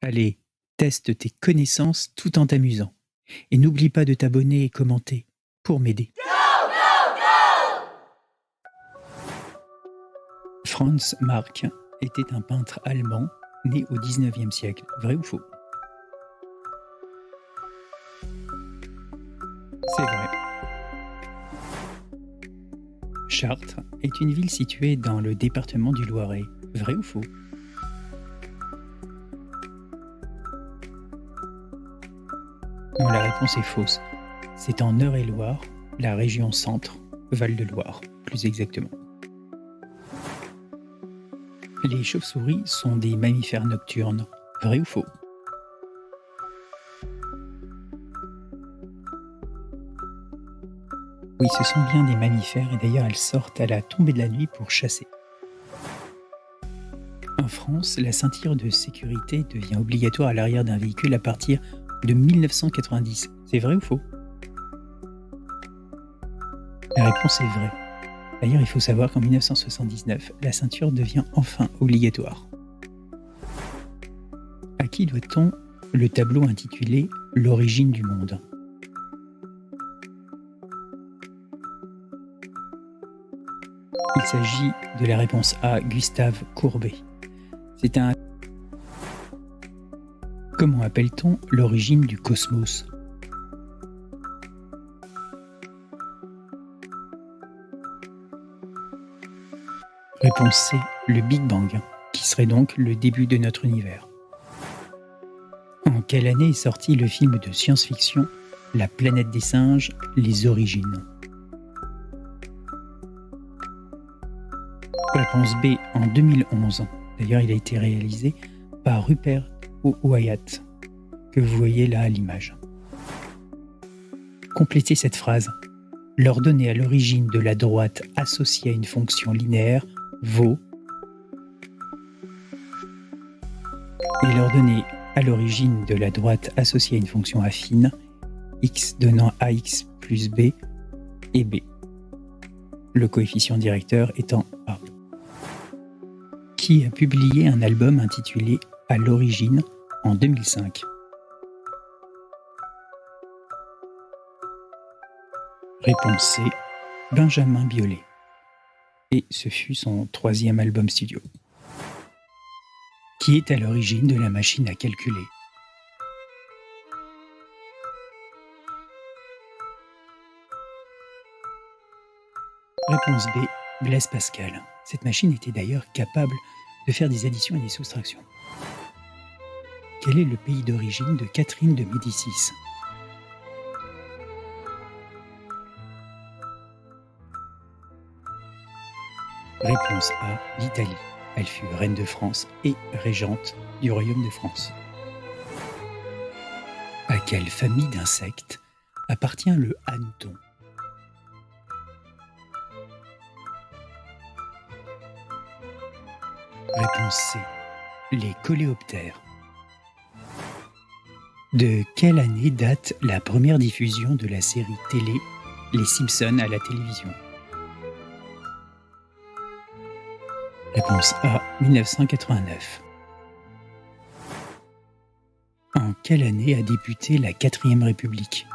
Allez, teste tes connaissances tout en t'amusant. Et n'oublie pas de t'abonner et commenter pour m'aider. Franz Marc était un peintre allemand né au XIXe siècle. Vrai ou faux? C'est vrai. Chartres est une ville située dans le département du Loiret. Vrai ou faux? Non, la réponse est fausse. C'est en Eure-et-Loir, la région centre, Val-de-Loire, plus exactement. Les chauves-souris sont des mammifères nocturnes. Vrai ou faux? Oui, ce sont bien des mammifères et d'ailleurs elles sortent à la tombée de la nuit pour chasser. En France, la ceinture de sécurité devient obligatoire à l'arrière d'un véhicule à partir de 1990. C'est vrai ou faux? La réponse est vraie. D'ailleurs, il faut savoir qu'en 1979, la ceinture devient enfin obligatoire. À qui doit-on le tableau intitulé « L'origine du monde » ? Il s'agit de la réponse A, Gustave Courbet. C'est un... Comment appelle-t-on l'origine du cosmos? Réponse C, le Big Bang, qui serait donc le début de notre univers. En quelle année est sorti le film de science-fiction La planète des singes, les origines? Réponse B, en 2011. D'ailleurs, il a été réalisé par Rupert Wyatt, que vous voyez là à l'image. Complétez cette phrase. L'ordonnée à l'origine de la droite associée à une fonction linéaire vaut... Et l'ordonnée à l'origine de la droite associée à une fonction affine, x donnant ax plus b et b. Le coefficient directeur étant a. Qui a publié un album intitulé « À l'origine » en 2005? Réponse C, Benjamin Biolay. Et ce fut son 3e album studio. Qui est à l'origine de la machine à calculer? Réponse B, Blaise Pascal. Cette machine était d'ailleurs capable de faire des additions et des soustractions. Quel est le pays d'origine de Catherine de Médicis? Réponse A, l'Italie. Elle fut reine de France et régente du royaume de France. À quelle famille d'insectes appartient le hanneton? Réponse C, les coléoptères. De quelle année date la première diffusion de la série télé Les Simpsons à la télévision? Réponse A, 1989. En quelle année a débuté la 4e République?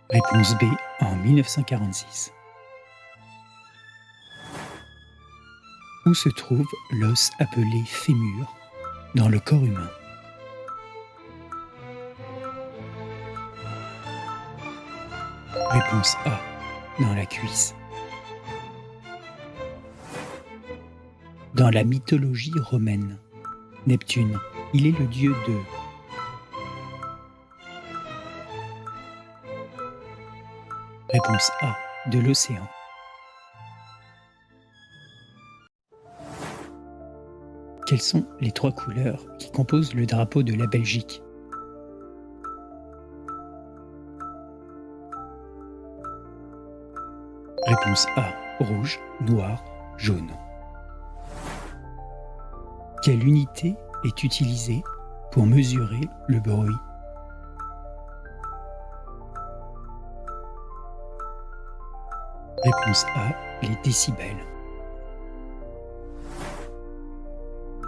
Réponse B, en 1946. Où se trouve l'os appelé fémur dans le corps humain? Réponse A, dans la cuisse. Dans la mythologie romaine, Neptune, il est le dieu de... Réponse A, de l'océan. Quelles sont les 3 couleurs qui composent le drapeau de la Belgique? Réponse A, rouge, noir, jaune. Quelle unité est utilisée pour mesurer le bruit? Réponse A, les décibels.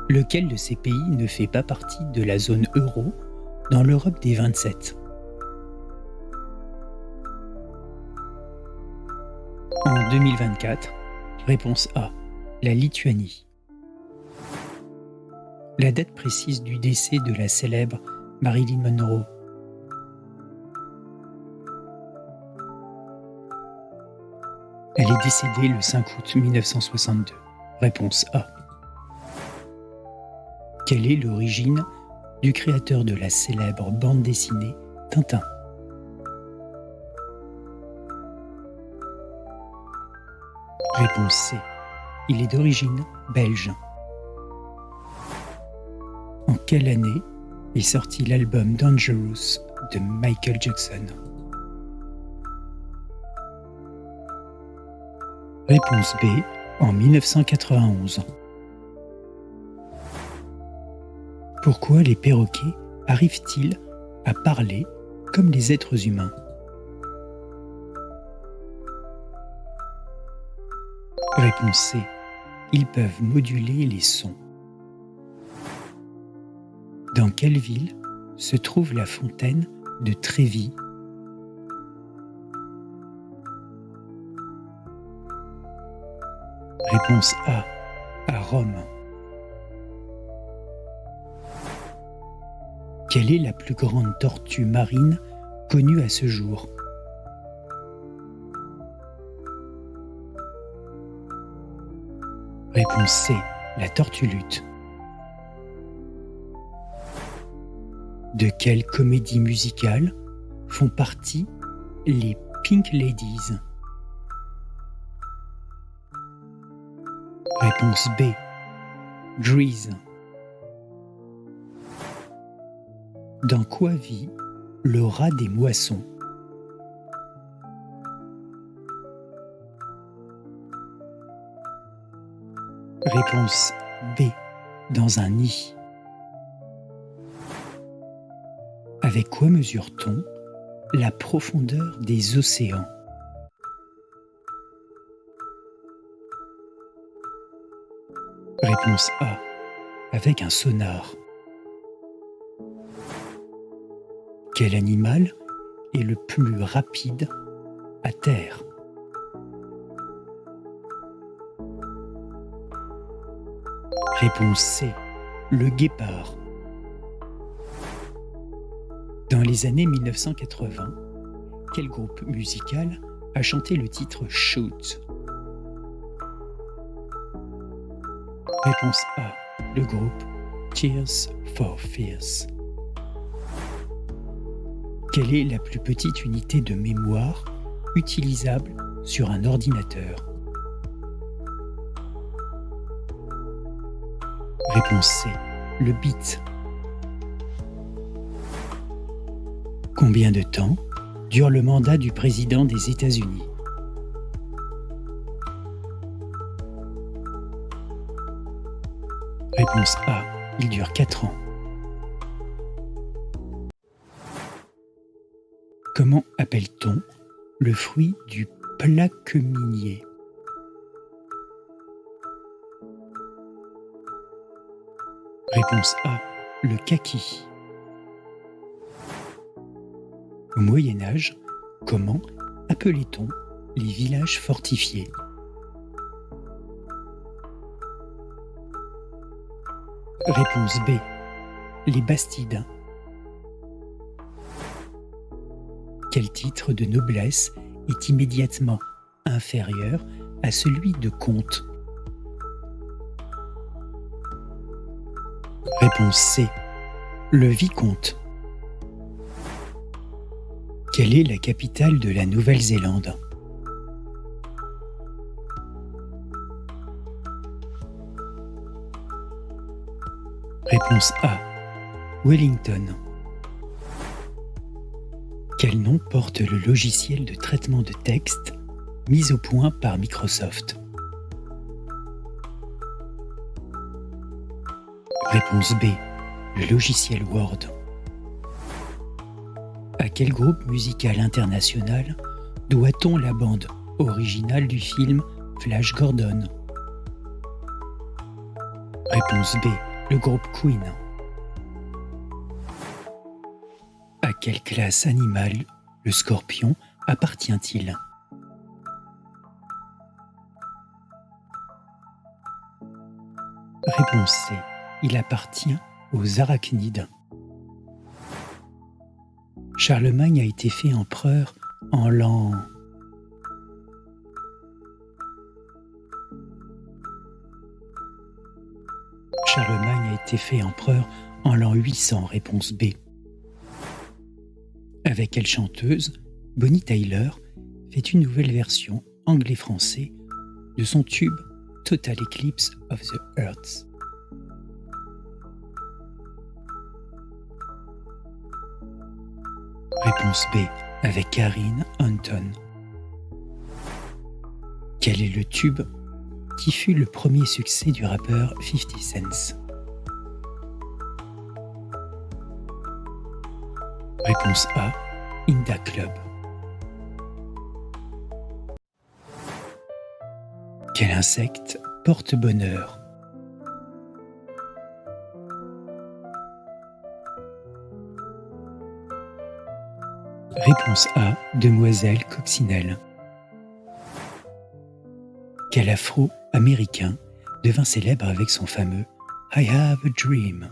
Lequel de ces pays ne fait pas partie de la zone euro dans l'Europe des 27? En 2024, réponse A, la Lituanie. La date précise du décès de la célèbre Marilyn Monroe. Elle est décédée le 5 août 1962. Réponse A. Quelle est l'origine du créateur de la célèbre bande dessinée Tintin? Réponse C. Il est d'origine belge. En quelle année est sorti l'album Dangerous de Michael Jackson? Réponse B. En 1991. Pourquoi les perroquets arrivent-ils à parler comme les êtres humains? Réponse C. Ils peuvent moduler les sons. Dans quelle ville se trouve la fontaine de Trévi? Réponse A. À Rome. Quelle est la plus grande tortue marine connue à ce jour? Réponse C. La tortue lutte. De quelle comédie musicale font partie les Pink Ladies? Réponse B. Grease. Dans quoi vit le rat des moissons? Réponse B. Dans un nid. Avec quoi mesure-t-on la profondeur des océans? Réponse A. Avec un sonar. Quel animal est le plus rapide à terre? Réponse C. Le guépard. Dans les années 1980, quel groupe musical a chanté le titre Shoot? Réponse A. Le groupe Tears for Fears. Quelle est la plus petite unité de mémoire utilisable sur un ordinateur? Réponse C. Le bit. Combien de temps dure le mandat du président des États-Unis? Réponse A. Il dure 4 ans. Comment appelle-t-on le fruit du plaqueminier? Réponse A. Le kaki. Au Moyen Âge, comment appelait-on les villages fortifiés? Réponse B. Les bastides. Quel titre de noblesse est immédiatement inférieur à celui de comte? Réponse C. Le vicomte. Quelle est la capitale de la Nouvelle-Zélande? Réponse A. Wellington. Quel nom porte le logiciel de traitement de texte mis au point par Microsoft? Réponse B. Le logiciel Word. À quel groupe musical international doit-on la bande originale du film Flash Gordon? Réponse B. Le groupe Queen. À quelle classe animale le scorpion appartient-il? Réponse C. Il appartient aux arachnides. Charlemagne a été fait empereur en l'an... Charlemagne a été fait empereur en l'an 800, réponse B. Avec quelle chanteuse Bonnie Tyler fait une nouvelle version anglais-français de son tube Total Eclipse of the Earth? Réponse B, avec Karine Hunton. Quel est le tube qui fut le premier succès du rappeur 50 Cent? Réponse A, In Da Club. Quel insecte porte bonheur? Réponse A, Demoiselle Coccinelle. Quel afro-américain devint célèbre avec son fameux I Have a Dream?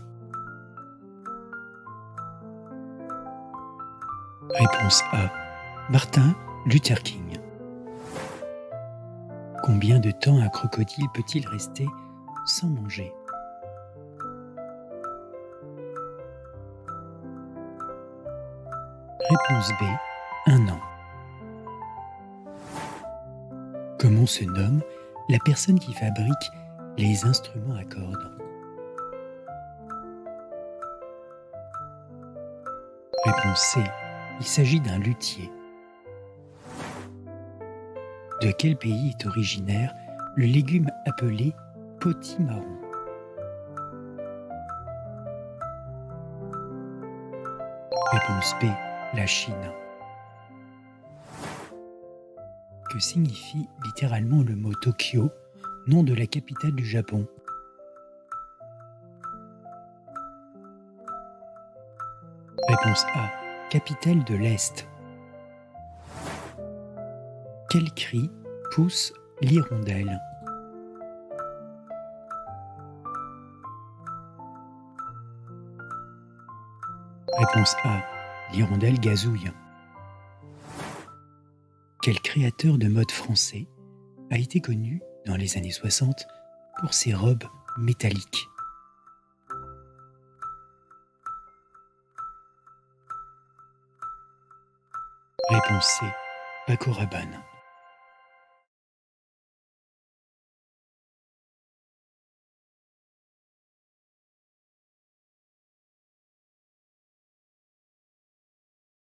Réponse A, Martin Luther King. Combien de temps un crocodile peut-il rester sans manger? Réponse B, 1 an. Comment se nomme la personne qui fabrique les instruments à cordes? Réponse C, il s'agit d'un luthier. De quel pays est originaire le légume appelé potimarron? Réponse B, la Chine. Que signifie littéralement le mot Tokyo, nom de la capitale du Japon? Réponse A, capitale de l'Est. Quel cri pousse l'hirondelle? Réponse A, l'hirondelle gazouille. Quel créateur de mode français a été connu dans les années 60 pour ses robes métalliques? Réponse C, Paco Rabanne.